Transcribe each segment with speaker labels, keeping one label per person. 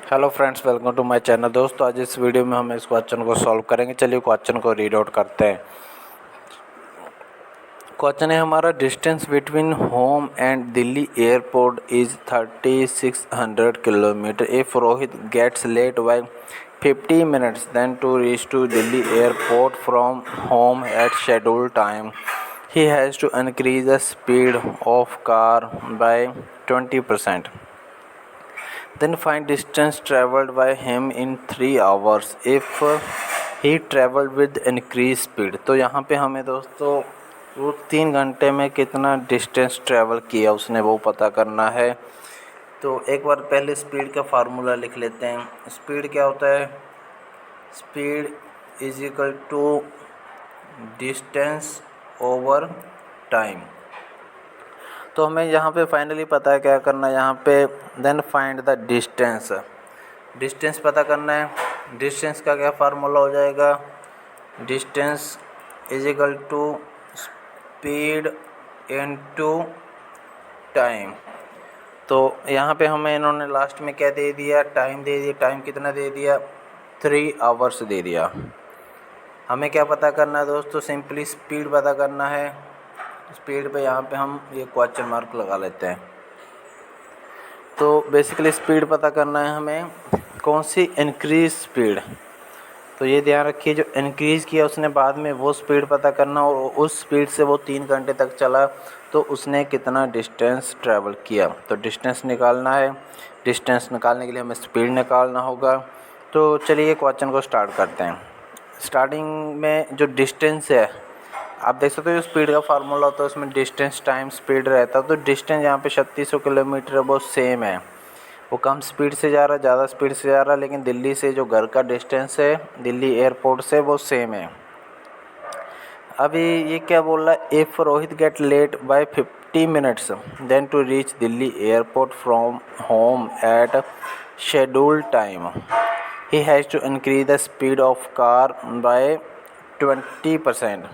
Speaker 1: Hello friends, welcome to my channel. दोस्तों, आज इस वीडियो में हम इस क्वेश्चन को सॉल्व करेंगे। चलिए क्वेश्चन को रीड आउट करते हैं। क्वेश्चन है हमारा, distance between home and Delhi airport is 3600 kilometre. If Rohit gets late by 50 minutes then to reach to Delhi airport from home at scheduled time, he has to increase the speed of car by 20%. Then find distance traveled by him in 3 hours if he traveled with increased speed। तो यहाँ पे हमें दोस्तों वो 3 घंटे में कितना distance travel किया उसने वो पता करना है। तो एक बार पहले स्पीड का फार्मूला लिख लेते हैं। स्पीड क्या होता है? Speed is equal to distance over time. तो हमें यहाँ पे फाइनली पता है क्या करना है। यहाँ पे then find the distance, distance पता करना है। डिस्टेंस का क्या फार्मूला हो जाएगा? Distance is equal to speed into time. तो यहाँ पे हमें इन्होंने लास्ट में क्या दे दिया? टाइम दे दिया। टाइम कितना दे दिया? 3 आवर्स दे दिया। हमें क्या पता करना है दोस्तों? सिंपली स्पीड पता करना है। स्पीड पे यहाँ पे हम ये क्वेश्चन मार्क लगा लेते हैं। तो बेसिकली स्पीड पता करना है हमें, कौन सी? Increase speed. तो ये ध्यान रखिए, जो इंक्रीज़ किया उसने बाद में वो स्पीड पता करना, और उस स्पीड से वो 3 घंटे तक चला तो उसने कितना डिस्टेंस ट्रैवल किया। तो डिस्टेंस निकालना है। डिस्टेंस निकालने के लिए हमें स्पीड निकालना होगा। तो चलिए क्वेश्चन को स्टार्ट करते हैं। स्टार्टिंग में जो डिस्टेंस है, आप देख सकते हो जो स्पीड का फार्मूला होता है उसमें डिस्टेंस टाइम स्पीड रहता है। तो डिस्टेंस यहाँ पे 3600 किलोमीटर है, वो सेम है। वो कम स्पीड से जा रहा है, ज़्यादा स्पीड से जा रहा है, लेकिन दिल्ली से जो घर का डिस्टेंस है दिल्ली एयरपोर्ट से वो सेम है। अभी ये क्या बोल रहा है? If Rohit get late by 50 minutes then to reach Delhi airport from home at scheduled time, he has to increase the speed of car by 20%।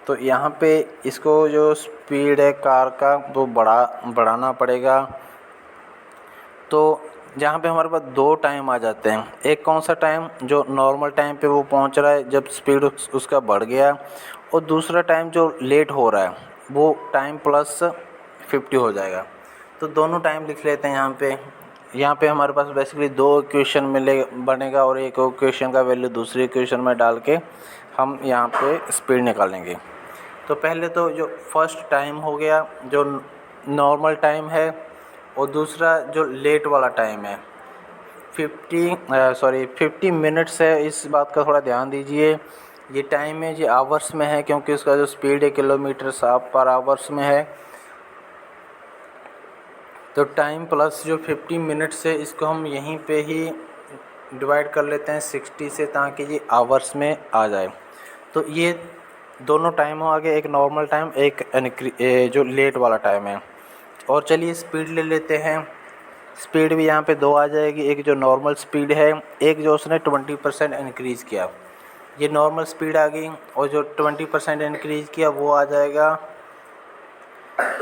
Speaker 1: तो यहाँ पे इसको जो स्पीड है कार का वो बढ़ाना पड़ेगा। तो जहाँ पे हमारे पास 2 टाइम आ जाते हैं। एक कौन सा टाइम? जो नॉर्मल टाइम पे वो पहुँच रहा है जब स्पीड उसका बढ़ गया, और दूसरा टाइम जो लेट हो रहा है वो टाइम प्लस 50 हो जाएगा। तो दोनों टाइम लिख लेते हैं यहाँ पे हमारे पास बेसिकली 2 इक्वेशन बनेगा, और एक इक्वेशन का वैल्यू दूसरी इक्वेशन में डाल के हम यहाँ पे स्पीड निकालेंगे। तो पहले तो जो फर्स्ट टाइम हो गया जो नॉर्मल टाइम है, और दूसरा जो लेट वाला टाइम है 50 मिनट्स है। इस बात का थोड़ा ध्यान दीजिए। ये टाइम है ये आवर्स में है, क्योंकि उसका जो स्पीड है किलोमीटर पर आवर्स में है। तो टाइम प्लस जो 50 मिनट्स है इसको हम यहीं पे ही डिवाइड कर लेते हैं 60 से, ताकि ये आवर्स में आ जाए। तो ये दोनों टाइम हो आगे, एक नॉर्मल टाइम, एक जो लेट वाला टाइम है। और चलिए स्पीड ले लेते हैं। स्पीड भी यहाँ पे 2 आ जाएगी, एक जो नॉर्मल स्पीड है, एक जो उसने 20% इंक्रीज़ किया। ये नॉर्मल स्पीड आ गई, और जो 20% इंक्रीज़ किया वो आ जाएगा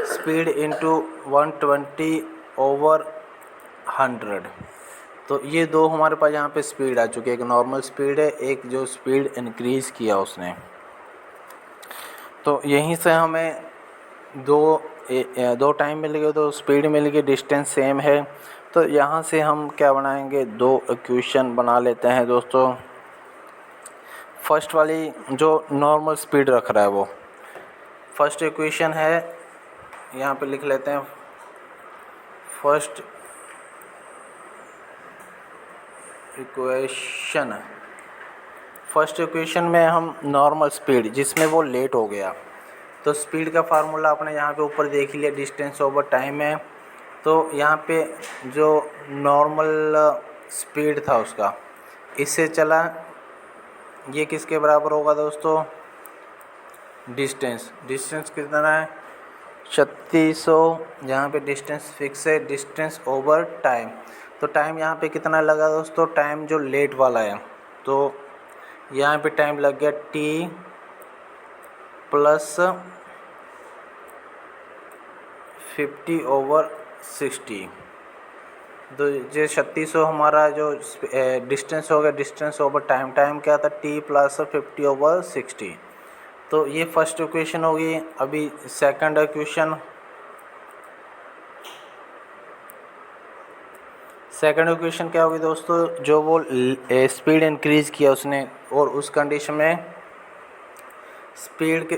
Speaker 1: स्पीड इंटू 120/100। तो ये 2 हमारे पास यहाँ पे स्पीड आ चुकी है। एक नॉर्मल स्पीड है, एक जो स्पीड इंक्रीज़ किया उसने। तो यहीं से हमें दो टाइम मिल गए, तो स्पीड मिल गई, डिस्टेंस सेम है। तो यहाँ से हम क्या बनाएंगे? 2 इक्वेशन बना लेते हैं दोस्तों। फर्स्ट वाली जो नॉर्मल स्पीड रख रहा है वो फर्स्ट इक्वेशन है, यहाँ पे लिख लेते हैं। फर्स्ट इक्वेशन में हम नॉर्मल स्पीड जिसमें वो लेट हो गया, तो स्पीड का फार्मूला आपने यहाँ पे ऊपर देख लिया, डिस्टेंस ओवर टाइम है। तो यहाँ पे जो नॉर्मल स्पीड था उसका इससे चला, ये किसके बराबर होगा दोस्तों? डिस्टेंस कितना है? 3600। यहाँ पे डिस्टेंस फिक्स है, डिस्टेंस ओवर टाइम। तो टाइम यहाँ पे कितना लगा दोस्तों? टाइम जो लेट वाला है, तो यहाँ पे टाइम लग गया t प्लस 50/60। जो 3600 हमारा जो डिस्टेंस हो गया, डिस्टेंस ओवर टाइम, टाइम क्या था t प्लस 50/60। तो ये फर्स्ट इक्वेशन होगी। अभी सेकंड इक्वेशन, क्या होगी दोस्तों, जो वो स्पीड इंक्रीज़ किया उसने और उस कंडीशन में स्पीड के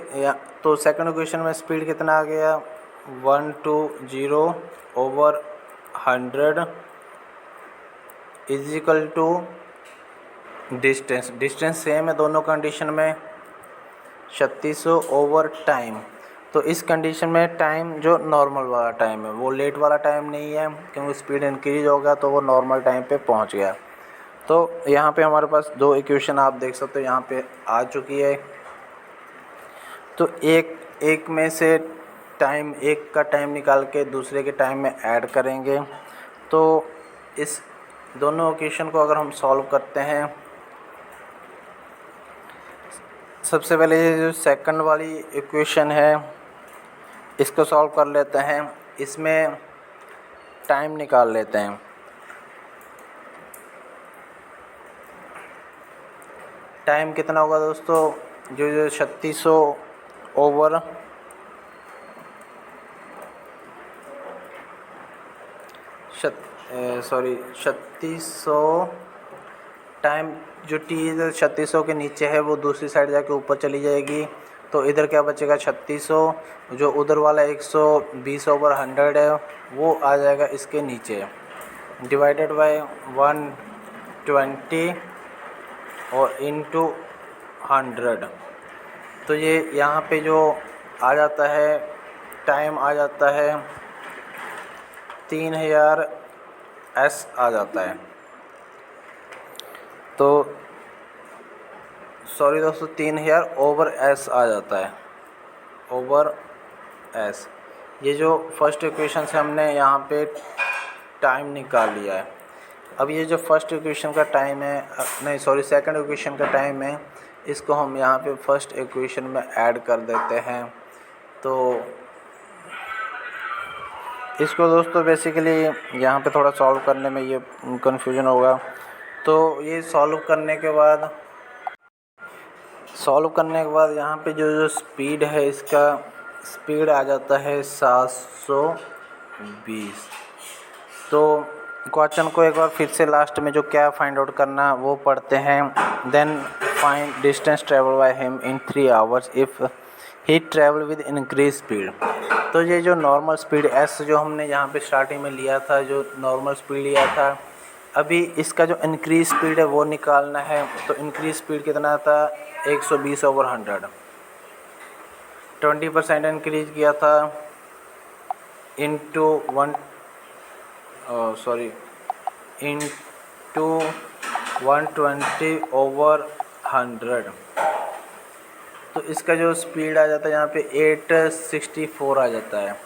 Speaker 1: तो सेकंड इक्वेशन में स्पीड कितना आ गया 120/100 is equal to distance. Distance same है दोनों कंडीशन में 3600 ओवर टाइम। तो इस कंडीशन में टाइम जो नॉर्मल वाला टाइम है, वो लेट वाला टाइम नहीं है, क्योंकि स्पीड इंक्रीज होगा तो वो नॉर्मल टाइम पे पहुंच गया। तो यहाँ पे हमारे पास दो इक्वेशन आप देख सकते हो यहाँ पे आ चुकी है। तो एक में से एक का टाइम निकाल के दूसरे के टाइम में ऐड करेंगे। तो इस दोनों इक्वेशन को अगर हम सॉल्व करते हैं, सबसे पहले ये जो सेकंड वाली इक्वेशन है इसको सॉल्व कर लेते हैं। इसमें टाइम निकाल लेते हैं। टाइम कितना होगा दोस्तों, जो 3600 ओवर 3600 टाइम, जो टी 3600 के नीचे है वो दूसरी साइड जाके ऊपर चली जाएगी। तो इधर क्या बचेगा 3600, जो उधर वाला 120/100 है वो आ जाएगा इसके नीचे, डिवाइडेड बाय 120 और इनटू 100। तो ये यहाँ पे जो आ जाता है टाइम आ जाता है 3000 एस आ जाता है। तो सॉरी दोस्तों 3000 ओवर एस आ जाता है, ओवर एस। ये जो फर्स्ट इक्वेशन से हमने यहाँ पे टाइम निकाल लिया है। अब ये जो फर्स्ट इक्वेशन का टाइम है, नहीं सॉरी सेकंड इक्वेशन का टाइम है, इसको हम यहाँ पे फर्स्ट इक्वेशन में ऐड कर देते हैं। तो इसको दोस्तों बेसिकली यहाँ पे थोड़ा सॉल्व करने में ये कन्फ्यूजन होगा। तो ये सॉल्व करने के बाद यहाँ पे जो स्पीड है, इसका स्पीड आ जाता है 720। तो क्वेश्चन को एक बार फिर से लास्ट में जो क्या फाइंड आउट करना वो पढ़ते हैं। Then find distance travel by him in 3 hours if he travel with increase speed. तो ये जो नॉर्मल स्पीड एस जो हमने यहाँ पे स्टार्टिंग में लिया था, जो नॉर्मल स्पीड लिया था, अभी इसका जो इंक्रीज स्पीड है वो निकालना है। तो इंक्रीज स्पीड कितना था 120/100, 20% इंक्रीज किया था इंटू 120/100। तो इसका जो स्पीड आ जाता है यहाँ पे 864 आ जाता है।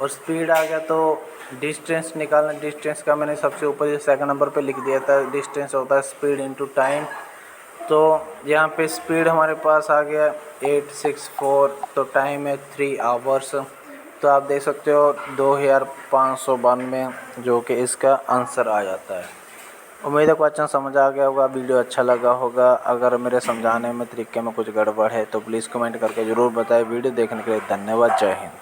Speaker 1: और स्पीड आ गया तो डिस्टेंस निकालना, डिस्टेंस का मैंने सबसे ऊपर सेकंड नंबर पे लिख दिया था, डिस्टेंस होता है स्पीड इनटू टाइम। तो यहाँ पे स्पीड हमारे पास आ गया 864, तो टाइम है 3 आवर्स। तो आप देख सकते हो 2592 जो कि इसका आंसर आ जाता है। उम्मीद है क्वेश्चन समझ आ गया होगा, वीडियो अच्छा लगा होगा। अगर मेरे समझाने में तरीके में कुछ गड़बड़ है तो प्लीज़ कमेंट करके ज़रूर बताएं। वीडियो देखने के लिए धन्यवाद। जय हिंद।